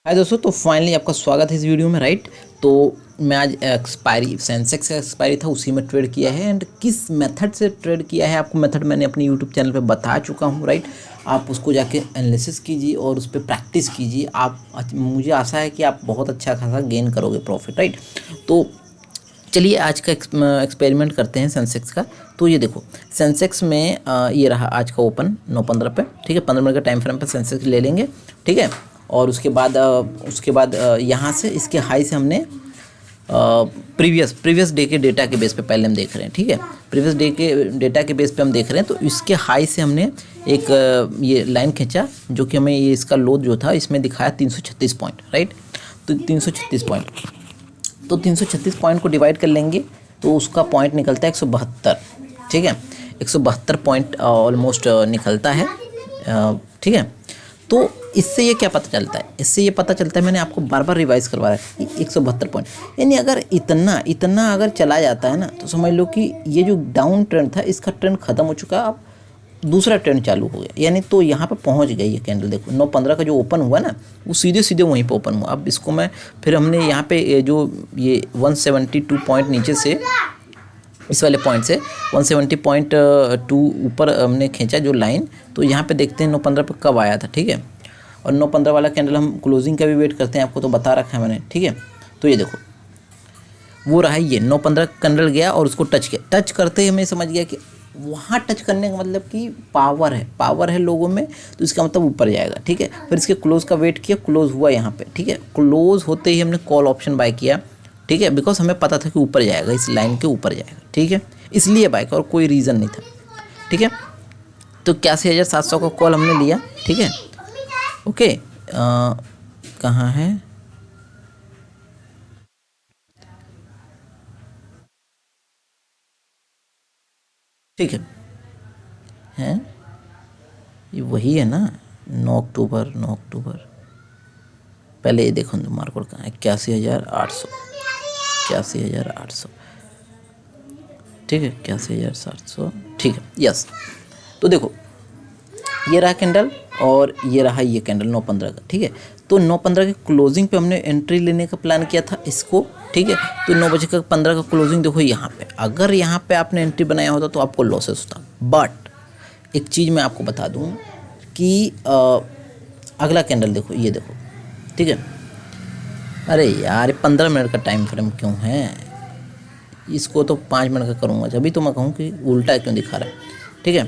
हाय दोस्तों, तो फाइनली आपका स्वागत है इस वीडियो में। राइट, तो मैं आज एक्सपायरी सेंसेक्स का एक्सपायरी था उसी में ट्रेड किया है। एंड किस मेथड से ट्रेड किया है आपको मेथड मैंने अपने यूट्यूब चैनल पे बता चुका हूँ। राइट, आप उसको जाके एनालिसिस कीजिए और उस पर प्रैक्टिस कीजिए। मुझे आशा है कि आप बहुत अच्छा खासा गेन करोगे प्रॉफिट। राइट, तो चलिए आज का एक्सपेरिमेंट करते हैं सेंसेक्स का। तो ये देखो सेंसेक्स में ये रहा आज का ओपन 9:15 पे। ठीक है, 15 मिनट का टाइम फ्रेम पर सेंसेक्स ले लेंगे। ठीक है, और उसके बाद यहाँ से इसके हाई से हमने प्रीवियस डे के डेटा के बेस पे पहले हम देख रहे हैं। ठीक है, प्रीवियस डे के डेटा के बेस पे हम देख रहे हैं। तो इसके हाई से हमने एक ये लाइन खींचा जो कि हमें ये इसका लोड जो था इसमें दिखाया 336 पॉइंट। राइट, तो 336 पॉइंट, तो 336 पॉइंट को डिवाइड कर लेंगे तो उसका पॉइंट निकलता है 172। ठीक है, 172 पॉइंट ऑलमोस्ट निकलता है। ठीक है, तो इससे ये क्या पता चलता है, इससे ये पता चलता है, मैंने आपको बार बार रिवाइज करवा रहा है, 172 पॉइंट यानी अगर इतना अगर चला जाता है ना तो समझ लो कि ये जो डाउन ट्रेंड था इसका ट्रेंड खत्म हो चुका है, अब दूसरा ट्रेंड चालू हो गया। यानी तो यहाँ पे पहुँच गई ये कैंडल। देखो 9:15 का जो ओपन हुआ ना वो सीधे वहीं पे ओपन हुआ। अब इसको मैं फिर हमने यहाँ पे जो ये 172 पॉइंट नीचे से इस वाले पॉइंट से 170.2 ऊपर हमने खींचा जो लाइन। तो यहाँ पे देखते हैं 9:15 पे कब आया था। ठीक है, और 9:15 वाला कैंडल हम क्लोजिंग का भी वेट करते हैं, आपको तो बता रखा है मैंने। ठीक है, तो ये देखो वो रहा ये 9:15 कैंडल गया और उसको टच किया। टच करते ही हमें समझ गया कि वहाँ टच करने का मतलब कि पावर है लोगों में, तो इसका मतलब ऊपर जाएगा। ठीक है, फिर इसके क्लोज का वेट किया, क्लोज हुआ यहाँ पे। ठीक है, क्लोज होते ही हमने कॉल ऑप्शन बाय किया। ठीक है, बिकॉज हमें पता था कि ऊपर जाएगा, इस लाइन के ऊपर जाएगा। ठीक है, इसलिए बाय का और कोई रीज़न नहीं था। ठीक है, तो 81,700 का कॉल हमने लिया। ठीक है, ओके, कहाँ है, ठीक है ये वही है ना, 9 अक्टूबर। पहले ये देखो मार्केट कहाँ है, 81,800। ठीक है, 81,700। ठीक है, यस। तो देखो ये रहा कैंडल और ये रहा ये कैंडल 9:15 का। ठीक है, तो 9:15 के क्लोजिंग पे हमने एंट्री लेने का प्लान किया था इसको। ठीक है, तो 9:15 का क्लोजिंग देखो यहाँ पे, अगर यहाँ पे आपने एंट्री बनाया होता तो आपको लॉसेस होता। बट एक चीज़ मैं आपको बता दूँ कि अगला कैंडल देखो, ये देखो। ठीक है, अरे यार 15 मिनट का टाइम फ्रेम क्यों है, इसको तो 5 मिनट का करूँगा। जब भी तो मैं कहूँ कि उल्टा क्यों दिखा रहा है। ठीक है,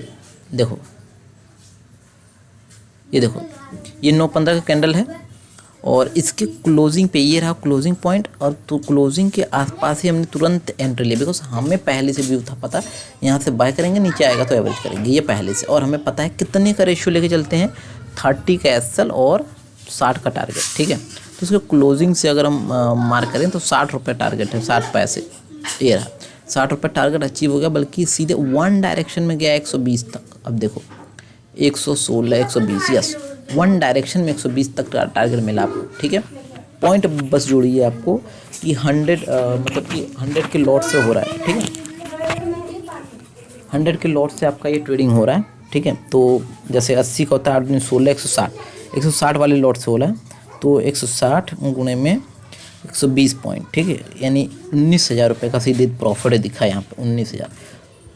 देखो ये देखो ये 9:15 का कैंडल है और इसके क्लोजिंग पे ये रहा क्लोजिंग पॉइंट। और तो क्लोजिंग के आसपास ही हमने तुरंत एंट्री ली, बिकॉज हमें पहले से भी था पता यहाँ से बाय करेंगे, नीचे आएगा तो एवरेज करेंगे, ये पहले से। और हमें पता है कितने का रेशियो लेके चलते हैं, 30 का एसएल और 60 का टारगेट। ठीक है, तो उसके क्लोजिंग से अगर हम मार्क करें तो 60 रुपये टारगेट है, 60 पैसे। ये रहा 60 रुपये टारगेट अचीव हो गया, बल्कि सीधे वन डायरेक्शन में गया 120 तक। अब देखो 116, 120, यस, वन डायरेक्शन में 120 तक टारगेट मिला आपको। ठीक है, पॉइंट बस जोड़िए आपको कि 100 मतलब कि 100 के लॉट से हो रहा है। ठीक है, 100 के लॉट से आपका ये ट्रेडिंग हो रहा है। ठीक है, तो जैसे 80 का होता है 8 16, 160 वाले लॉट से हो रहा है। तो 160 गुणे में 120 पॉइंट। ठीक है, यानी 19,000 रुपये का सीधे प्रॉफिट दिखा यहाँ पे, 19,000।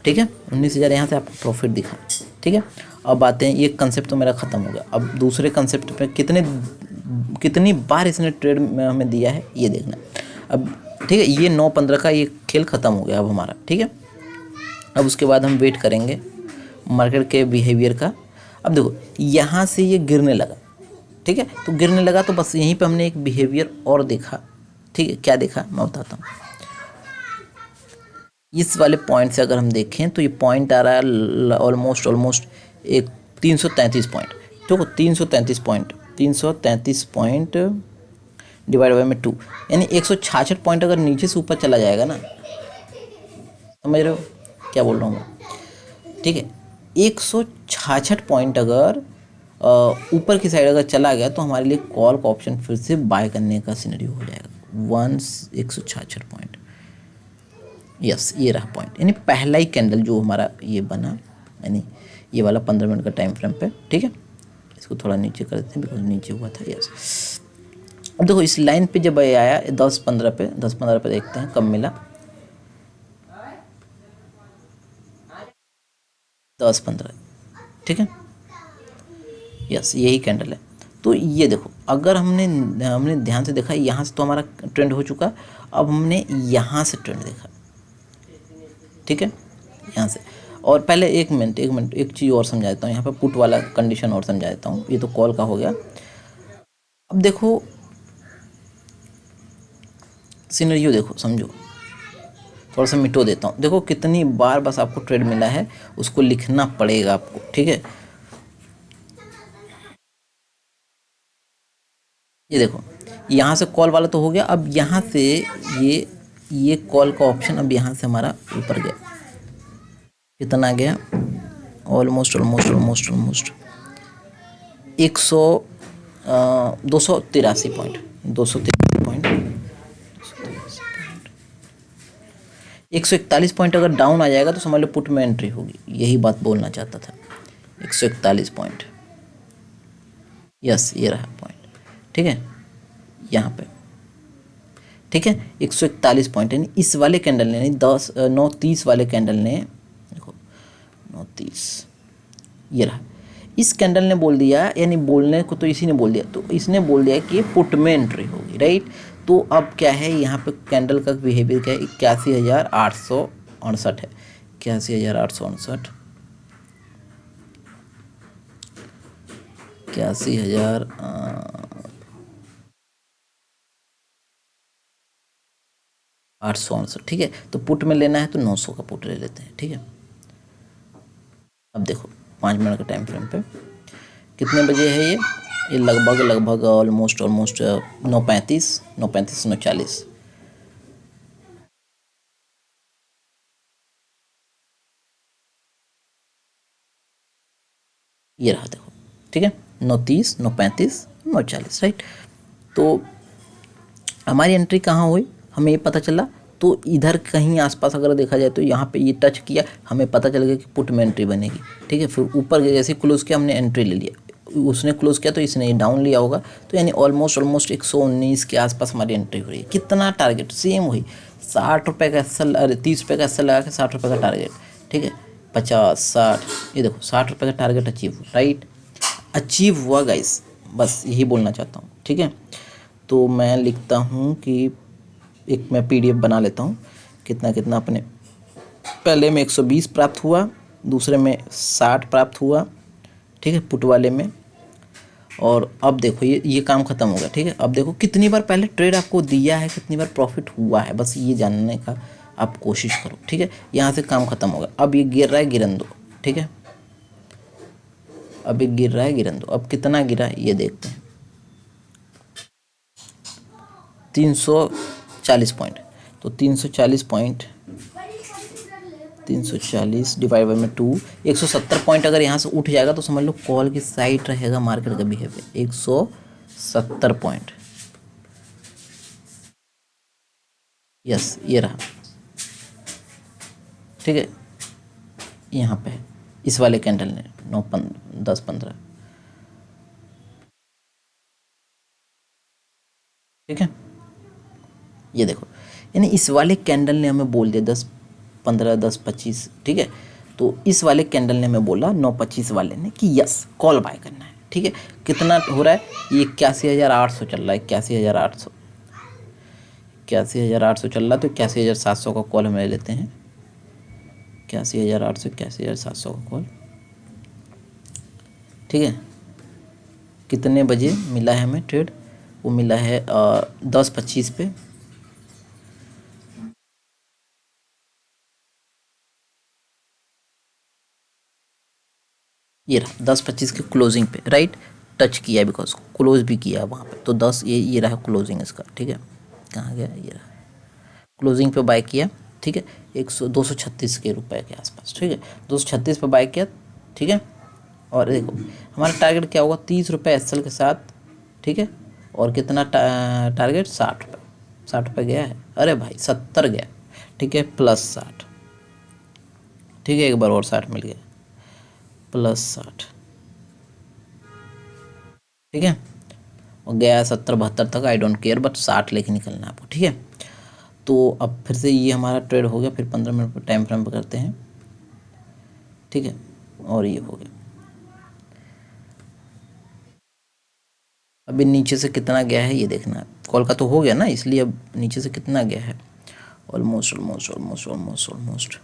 ठीक है, 19,000 यहाँ से आपको प्रॉफिट दिखा। ठीक है, अब आते हैं, ये कंसेप्ट तो मेरा ख़त्म हो गया। अब दूसरे कंसेप्ट पे कितनी बार इसने ट्रेड में हमें दिया है ये देखना। अब ठीक है, ये 9:15 का ये खेल ख़त्म हो गया अब हमारा। ठीक है, अब उसके बाद हम वेट करेंगे मार्केट के बिहेवियर का। अब देखो यहाँ से ये गिरने लगा। ठीक है, तो गिरने लगा तो बस यहीं पे हमने एक बिहेवियर और देखा। ठीक है, क्या देखा मैं बताता हूँ। इस वाले पॉइंट से अगर हम देखें तो ये पॉइंट आ रहा है ऑलमोस्ट एक 333 पॉइंट। देखो 333 पॉइंट डिवाइड बाई में 2, यानी 166 पॉइंट अगर नीचे से ऊपर चला जाएगा ना, समझ रहे हो क्या बोल रहा हूँ मैं। ठीक है, 166 पॉइंट अगर ऊपर की साइड अगर चला गया तो हमारे लिए कॉल का ऑप्शन फिर से बाय करने का सिनेरियो हो जाएगा। 166 पॉइंट, यस, ये रहा पॉइंट, यानी पहला ही कैंडल जो हमारा ये बना, यानी ये वाला 15 मिनट का टाइम फ्रेम पे। ठीक है, इसको थोड़ा नीचे कर देते हैं बिकॉज नीचे हुआ था, यस। अब देखो इस लाइन पे जब ये आया 10-15 पे, 10-15 पे देखते हैं कब मिला, 10-15, ठीक है, यस यही कैंडल है। तो ये देखो अगर हमने हमने ध्यान से देखा, यहाँ से तो हमारा ट्रेंड हो चुका, अब हमने यहाँ से ट्रेंड देखा, ठीक है, यहाँ से। और पहले एक मिनट एक चीज़ और समझा देता हूँ, यहाँ पे पुट वाला कंडीशन और समझा देता हूँ, ये तो कॉल का हो गया। अब देखो सिनेरियो देखो, समझो, थोड़ा सा मिटो देता हूँ। देखो कितनी बार बस आपको ट्रेड मिला है, उसको लिखना पड़ेगा आपको, ठीक है। ये देखो यहाँ से कॉल वाला तो हो गया, अब यहाँ से ये कॉल का ऑप्शन अब यहाँ से हमारा ऊपर गया, कितना गया, almost almost almost almost 283 point, 283 point, 141 point अगर डाउन आ जाएगा तो समझ लो पुट में एंट्री होगी, यही बात बोलना चाहता था। 141 पॉइंट, यस ये रहा पॉइंट, ठीक है, यहाँ पे, ठीक है, 141 पॉइंट, यानी इस वाले कैंडल ने, यानी 9:30 वाले कैंडल ने, देखो 9:30 ये रहा, इस कैंडल ने बोल दिया, यानी बोलने को तो इसी ने बोल दिया, तो इसने बोल दिया कि ये पुट में एंट्री होगी, राइट। तो अब क्या है यहाँ पे कैंडल का बिहेवियर क्या है, 81,868 है, 81,868, 81,868, ठीक है। तो पुट में लेना है तो 900 का पुट ले लेते हैं, ठीक है। अब देखो 5 मिनट के टाइम फ्रेम पे कितने बजे है ये लगभग ऑलमोस्ट 9:35, 9:40, ये रहा देखो, ठीक है, 9:30, 9:35, 9:40, राइट। तो हमारी एंट्री कहाँ हुई हमें ये पता चला, तो इधर कहीं आसपास अगर देखा जाए तो यहाँ पे ये टच किया, हमें पता चल गया कि पुट में एंट्री बनेगी, ठीक है। फिर ऊपर जैसे क्लोज किया हमने एंट्री ले लिया, उसने क्लोज किया तो इसने ये डाउन लिया होगा, तो यानी ऑलमोस्ट 119 के आसपास हमारी एंट्री हो रही है। कितना टारगेट सेम हुई, 60 रुपये का एसल, अरे 30 रुपये का एसल लगा के 60 रुपये का टारगेट, ठीक है, 50, 60, ये देखो 60 रुपये का टारगेट अचीव हुआ, राइट, अचीव हुआ गाइस, बस यही बोलना चाहता हूँ, ठीक है। तो मैं लिखता हूँ कि एक मैं पीडीएफ बना लेता हूँ, कितना कितना अपने, पहले में 120 प्राप्त हुआ, दूसरे में 60 प्राप्त हुआ, ठीक है, पुट वाले में। और अब देखो ये काम ख़त्म हो गया, ठीक है। अब देखो कितनी बार पहले ट्रेड आपको दिया है, कितनी बार प्रॉफिट हुआ है, बस ये जानने का आप कोशिश करो, ठीक है। यहाँ से काम ख़त्म हो गया, अब ये गिर रहा है, गिरन दो, ठीक है, अब ये गिर रहा है, गिरन दो। अब कितना गिरा ये देखते हैं, 340 पॉइंट, तो 340 पॉइंट, 340 डिवाइड बाई में 2, 170 पॉइंट अगर यहाँ से उठ जाएगा तो समझ लो कॉल की साइड रहेगा मार्केट का बिहेवियर, 170 पॉइंट, यस ये रहा, ठीक है, यहाँ पे इस वाले कैंडल ने 10-15, ठीक है, ये देखो, यानी इस वाले कैंडल ने हमें बोल दिया 10-15, 10-25, ठीक है। तो इस वाले कैंडल ने हमें बोला 9:25 वाले ने कि यस कॉल बाय करना है, ठीक है। कितना हो रहा है ये, 81,800 चल रहा है, 81,800, 81,800 चल रहा है, तो 81,700 का कॉल हम ले लेते हैं, 81,800, 81,700 का कॉल, ठीक है। कितने बजे मिला है हमें ट्रेड, वो मिला है 10:25 पे, ये रहा 10:25 के क्लोजिंग पे, राइट, टच किया बिकॉज क्लोज भी किया वहाँ पे, तो 10 ये रहा क्लोजिंग इसका, ठीक है, कहाँ गया, ये रहा क्लोजिंग पे बाय किया, ठीक है, 236 के रुपए के आसपास, ठीक है, 236 पे बाय किया, ठीक है। और देखो हमारा टारगेट क्या होगा, 30 रुपये एस के साथ, ठीक है, और कितना टारगेट 60 रुपये, 60 रुपये गया है, अरे भाई 70 गया, ठीक है, +60, ठीक है, एक बार और 60 मिल गया, +60, ठीक है। और गया 70-72 तक, आई डोंट केयर, बट 60 लेके निकलना है आपको, ठीक है। तो अब फिर से ये हमारा ट्रेड हो गया, फिर 15 मिनट पर टाइम फ्रेम पर करते हैं, ठीक है। और ये हो गया, अभी नीचे से कितना गया है ये देखना है। कॉल का तो हो गया ना, इसलिए अब नीचे से कितना गया है, almost almost almost almost almost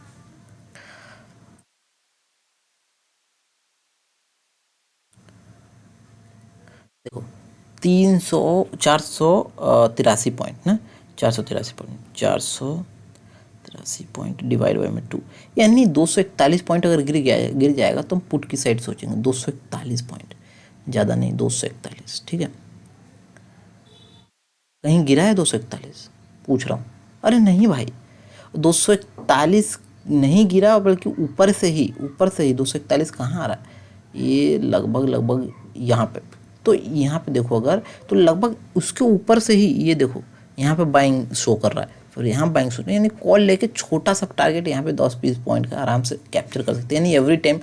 देखो 483 पॉइंट ना, 483 पॉइंट, 483 पॉइंट डिवाइड बाई में 2, यानी 241 पॉइंट अगर गिर जाएगा तो हम पुट की साइड सोचेंगे। 241 पॉइंट, ज़्यादा नहीं, 241, ठीक है। कहीं गिरा है 241, पूछ रहा हूँ। अरे नहीं भाई, 241 नहीं गिरा, बल्कि ऊपर से ही 241 कहाँ आ रहा है, ये लगभग यहाँ पे। तो यहाँ पे देखो अगर, तो लगभग उसके ऊपर से ही ये देखो यहाँ पे बाइंग शो कर रहा है, फिर यहाँ बाइंग शो, यानी कॉल लेके छोटा सा टारगेट यहाँ पे 10-20 पॉइंट का आराम से कैप्चर कर सकते हैं, यानी एवरी टाइम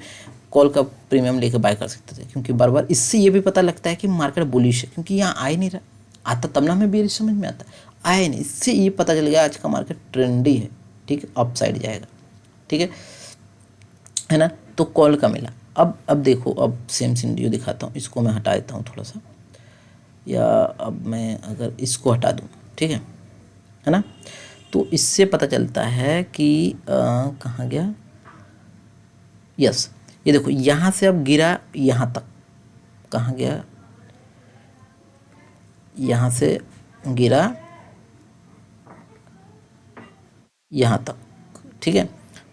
कॉल का प्रीमियम लेके बाय कर सकते थे। क्योंकि बार बार इससे ये भी पता लगता है कि मार्केट बुलिश है, क्योंकि यहाँ आ ही नहीं रहा, आता तब ना हमें बेरिश समझ में आता, आया नहीं, इससे ये पता चल गया आज का मार्केट ट्रेंडी है, ठीक है, अप साइड जाएगा, ठीक है ना। तो कॉल का मिला। अब देखो, अब सेम सिनेरियो दिखाता हूँ, इसको मैं हटा देता हूँ थोड़ा सा, या अब मैं अगर इसको हटा दूँ, ठीक है ना, तो इससे पता चलता है कि कहाँ गया, यस, ये देखो यहाँ से अब गिरा यहाँ तक, कहाँ गया, यहाँ से गिरा यहाँ तक, ठीक है।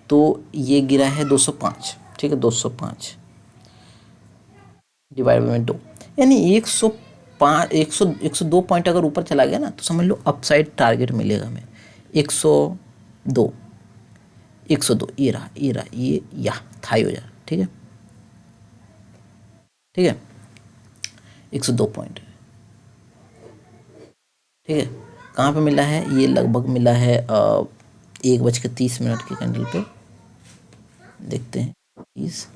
तो ये गिरा है 205, ठीक है, 205 डिवाइड बाई 2, यानी 102 पॉइंट अगर ऊपर चला गया ना, तो समझ लो अपसाइड टारगेट मिलेगा हमें 102, ये रहा, ये या थाई हो जा, ठीक है, 102 पॉइंट, ठीक है। कहाँ पे मिला है, ये लगभग मिला है 1:30 के कैंडल पे, देखते हैं 30,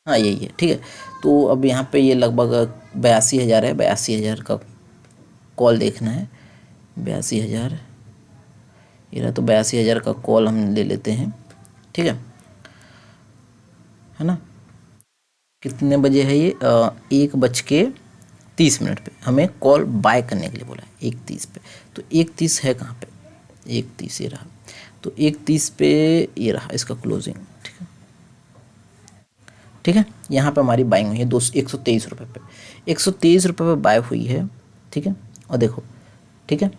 हाँ यही है, ठीक है। तो अब यहाँ पे ये लगभग 82,000 है, 82,000 का कॉल देखना है, 82,000, ये रहा, तो 82,000 का कॉल हम ले लेते हैं, ठीक है ना। कितने बजे है ये, 1:30 पे हमें कॉल बाय करने के लिए बोला है, 1:30 पे। तो 1:30 है कहाँ पे, 1:30 ये रहा, तो 1:30 पे ये रहा इसका क्लोजिंग, ठीक है। यहाँ पे हमारी बाइंग हुई है 123 रुपये पे, 123 रुपये पे बाय हुई है, ठीक है। और देखो, ठीक है,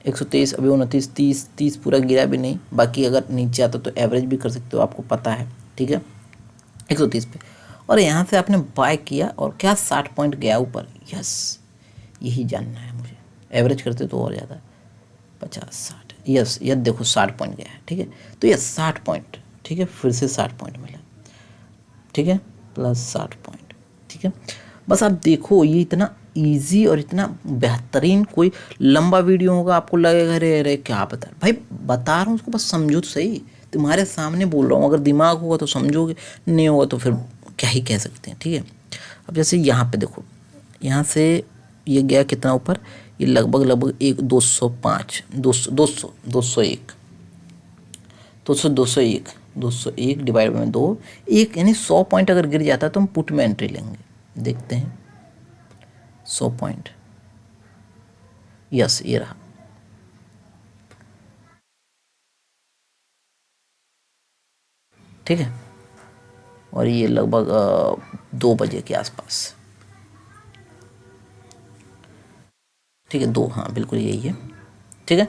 123, अभी 29, 30 पूरा गिरा भी नहीं, बाकी अगर नीचे आता तो एवरेज भी कर सकते हो, आपको पता है, ठीक है, 130 पे। और यहाँ से आपने बाय किया और क्या 60 पॉइंट गया ऊपर, यस, यही जानना है मुझे, एवरेज करते तो और ज़्यादा, 50-60, यस, यह देखो 60 पॉइंट गया है, ठीक है। तो यह 60 पॉइंट, ठीक है, फिर से 60 पॉइंट मिला, ठीक है, प्लस 60 पॉइंट, ठीक है। बस आप देखो, ये इतना इजी और इतना बेहतरीन, कोई लंबा वीडियो होगा आपको लगेगा अरे अरे क्या बता भाई, बता रहा हूँ उसको, बस समझो तो सही, तुम्हारे सामने बोल रहा हूँ, अगर दिमाग होगा तो समझोगे, नहीं होगा तो फिर क्या ही कह सकते हैं, ठीक है। अब जैसे यहाँ पे देखो, यहाँ से ये गया कितना ऊपर, ये लगभग 205, 201, 201 डिवाइड बाई 2, एक यानी 100 पॉइंट अगर गिर जाता है तो हम पुट में एंट्री लेंगे, देखते हैं 100 पॉइंट, यस, ये रहा, ठीक है। और ये लगभग 2 बजे के आसपास, ठीक है, 2, हाँ बिल्कुल यही है, ठीक है।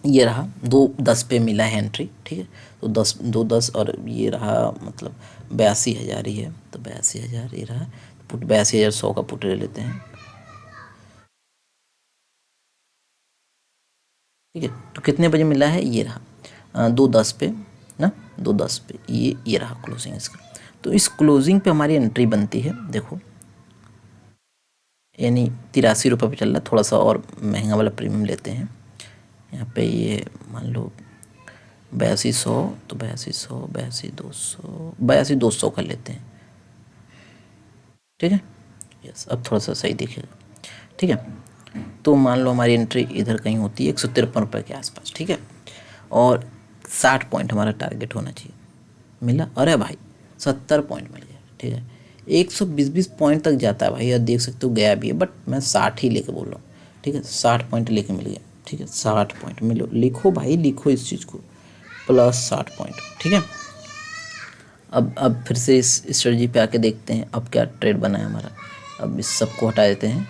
ये रहा 2:10 पे मिला है एंट्री, ठीक है। तो 2:10 और ये रहा, मतलब 82,000 ही है, तो 82,000 ये रहा, पुट 82,100 का पुट ले लेते हैं, ठीक है। तो कितने बजे मिला है, ये रहा 2:10 पे ना, 2:10 पे ये रहा क्लोजिंग इसका। तो इस क्लोजिंग पे हमारी एंट्री बनती है, देखो यानी 83 रुपये पे चल रहा है, थोड़ा सा और महंगा वाला प्रीमियम लेते हैं, यहाँ पे ये मान लो 82,100, तो 82,100, 82,200 कर लेते हैं, ठीक है। यस, अब थोड़ा सा सही दिखेगा। ठीक है, तो मान लो हमारी एंट्री इधर कहीं होती है 153 रुपये के आसपास। ठीक है, और 60 पॉइंट हमारा टारगेट होना चाहिए। मिला? अरे भाई 70 पॉइंट मिल गया। ठीक है, 120 पॉइंट तक जाता है भाई, और देख सकते हो गया भी है, बट मैं 60 ही लेके बोल रहा हूँ। ठीक है, 60 पॉइंट लेके मिल गया। ठीक है, 60 पॉइंट मिलो, लिखो भाई, लिखो इस चीज़ को, प्लस 60 पॉइंट। ठीक है, अब फिर से इस स्ट्रेटजी पे आके देखते हैं अब क्या ट्रेड बना है हमारा। अब इस सबको हटा देते हैं,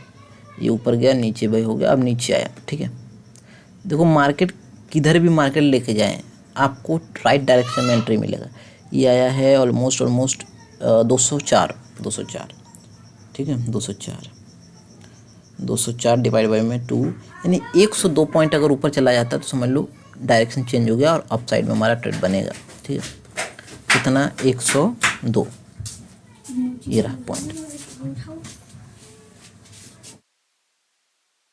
ये ऊपर गया, नीचे भाई हो गया, अब नीचे आया। ठीक है, देखो मार्केट किधर भी मार्केट लेके जाएं आपको राइट डायरेक्शन में एंट्री मिलेगा। ये आया है ऑलमोस्ट 204। ठीक है, 204 डिवाइड बाई में 2, यानी 102 पॉइंट अगर ऊपर चला जाता है तो समझ लो डायरेक्शन चेंज हो गया और अप साइड में हमारा ट्रेड बनेगा। ठीक है, कितना? 102, ये रहा पॉइंट।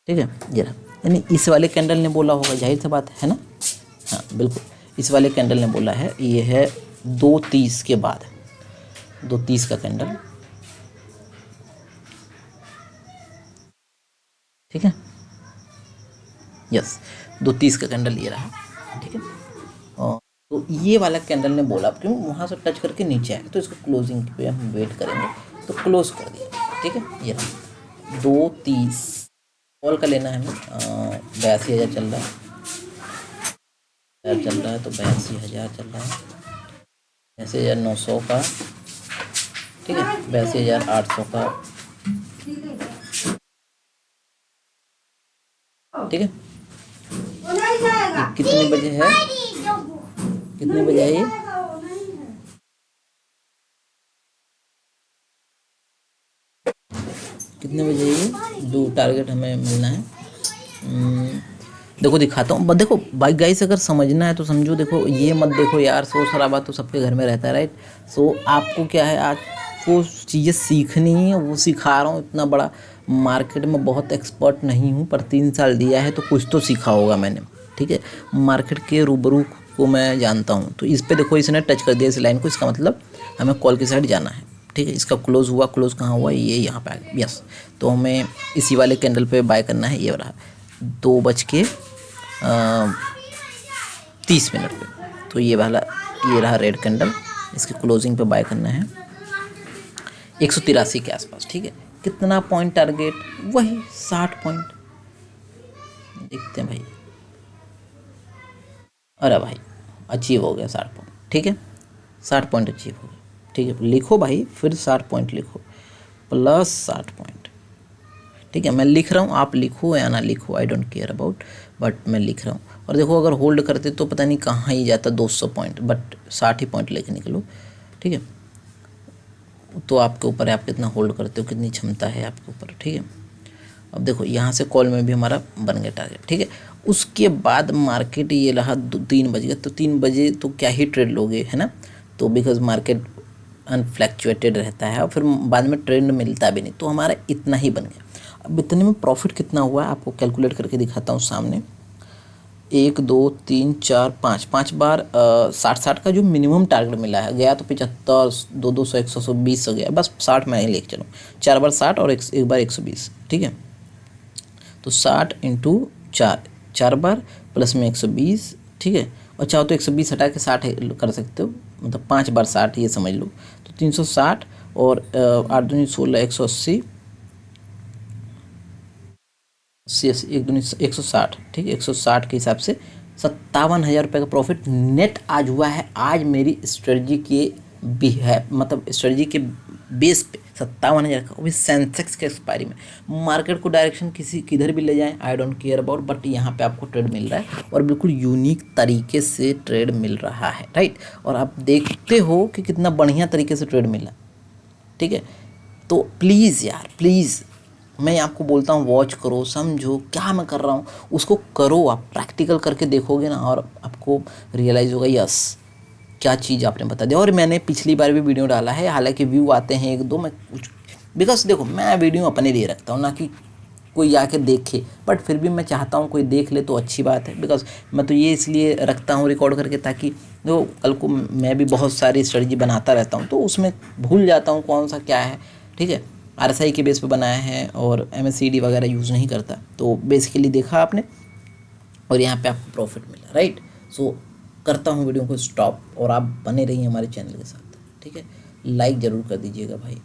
ठीक है, ये रहा, यानी इस वाले कैंडल ने बोला होगा, जाहिर सी बात है ना। हाँ बिल्कुल, इस वाले कैंडल ने बोला है, ये है 2:30 के बाद, 2:30 का कैंडल। ठीक है, यस, 2:30 का कैंडल ये रहा। ठीक है, और तो ये वाला कैंडल ने बोला, क्यों वहाँ से टच करके नीचे आए तो इसको क्लोजिंग पे हम वेट करेंगे, तो क्लोज कर दिया। ठीक है, ये रहा 2:30। कॉल का लेना है हमें, 82,000 चल रहा है, तो 82,000 चल रहा है, 82,900 का। ठीक है, 82,800 का। ठीक है, कितने बजे है, कितने बजे है ये? कितने बजे ये जो टारगेट हमें मिलना है? देखो दिखाता हूँ, देखो भाई गाइस, अगर समझना है तो समझो। देखो ये मत देखो यार, शोर शराबा तो सबके घर में रहता है, राइट। सो आपको क्या है, आपको चीज़ें सीखनी है, वो सिखा रहा हूँ। इतना बड़ा मार्केट में बहुत एक्सपर्ट नहीं हूँ, पर 3 साल दिया है तो कुछ तो सीखा होगा मैंने। ठीक है, मार्केट के रूबरू को मैं जानता हूँ। तो इस पर देखो, इसने टच कर दिया इस लाइन को, इसका मतलब हमें कॉल की साइड जाना है। ठीक है, इसका क्लोज हुआ, क्लोज कहाँ हुआ, ये यहाँ पे आ गया। यस, तो हमें इसी वाले कैंडल पे बाय करना है। ये रहा 2:30 पे। तो ये वाला, ये रहा रेड कैंडल, इसके क्लोजिंग पे बाय करना है 183 के आसपास। ठीक है, कितना पॉइंट टारगेट? वही 60 पॉइंट। देखते हैं भाई, अरे भाई अचीव हो गया 60 पॉइंट। ठीक है, 60 पॉइंट अचीव हो गया। ठीक है, लिखो भाई, फिर 60 पॉइंट लिखो, प्लस 60 पॉइंट। ठीक है, मैं लिख रहा हूँ, आप लिखो या ना लिखो, I don't care about, but मैं लिख रहा हूँ। और देखो अगर होल्ड करते तो पता नहीं कहाँ ही जाता 200 पॉइंट, बट 60 ही पॉइंट लेके निकलो। ठीक है, तो आपके ऊपर है, आप कितना होल्ड करते हो, कितनी क्षमता है आपके ऊपर। ठीक है, अब देखो यहाँ से कॉल में भी हमारा बन गया टारगेट। ठीक है, उसके बाद मार्केट ये रहा 3 बज गया, तो 3 बजे तो क्या ही ट्रेड लोगे, है ना। तो बिकॉज मार्केट अनफ्लैक्चुएटेड रहता है और फिर बाद में ट्रेंड मिलता भी नहीं, तो हमारा इतना ही बन गया। अब इतने में प्रॉफिट कितना हुआ आपको कैलकुलेट करके दिखाता हूँ सामने। 1 2 3 4 5 बार 60 का जो मिनिमम टारगेट मिला है, गया तो 75, 200, 100, 120 हो गया, बस 60 मैं ही लेके चलूँ। 4 बार 60 और एक बार 120। ठीक है, तो 60 इंटू 4 बार प्लस में 120। ठीक है, और चाहो तो 120 हटा के 60 कर सकते हो, मतलब 5 बार 60 ये समझ लो, तो 360 और 8 दूनी 16, 180, 1 दूनी 160। ठीक है, 160 के हिसाब से 57,000 रुपये का प्रॉफिट नेट आज हुआ है। आज मेरी स्ट्रेटजी के भी है, मतलब स्ट्रेटजी के बेस पे 57,000 का, वो भी सेंसेक्स के एक्सपायरी में। मार्केट को डायरेक्शन किधर भी ले जाएं, I don't care about, but यहाँ पे आपको ट्रेड मिल रहा है और बिल्कुल यूनिक तरीके से ट्रेड मिल रहा है, राइट। और आप देखते हो कि कितना बढ़िया तरीके से ट्रेड मिला। ठीक है, तो प्लीज़ यार, प्लीज़ मैं आपको बोलता हूँ, वॉच करो, समझो क्या मैं कर रहा हूँ, उसको करो। आप प्रैक्टिकल करके देखोगे ना, और आपको रियलाइज़ होगा, यस क्या चीज़ आपने बता दिया। और मैंने पिछली बार भी वीडियो डाला है, हालांकि व्यू आते हैं 1-2, मैं कुछ, बिकॉज देखो मैं वीडियो अपने लिए रखता हूँ, ना कि कोई आके देखे, बट फिर भी मैं चाहता हूँ कोई देख ले तो अच्छी बात है। बिकॉज मैं तो ये इसलिए रखता हूँ रिकॉर्ड करके, ताकि देखो कल को मैं भी बहुत सारी स्ट्रेटजी बनाता रहता हूँ, तो उसमें भूल जाता हूँ कौन सा क्या है। ठीक है, RSI के बेस पे बनाया है और MACD वगैरह यूज़ नहीं करता। तो बेसिकली देखा आपने और यहाँ पे आपको प्रॉफिट मिला, राइट। सो करता हूँ वीडियो को स्टॉप और आप बने रहिए हमारे चैनल के साथ, ठीक है। लाइक ज़रूर कर दीजिएगा भाई।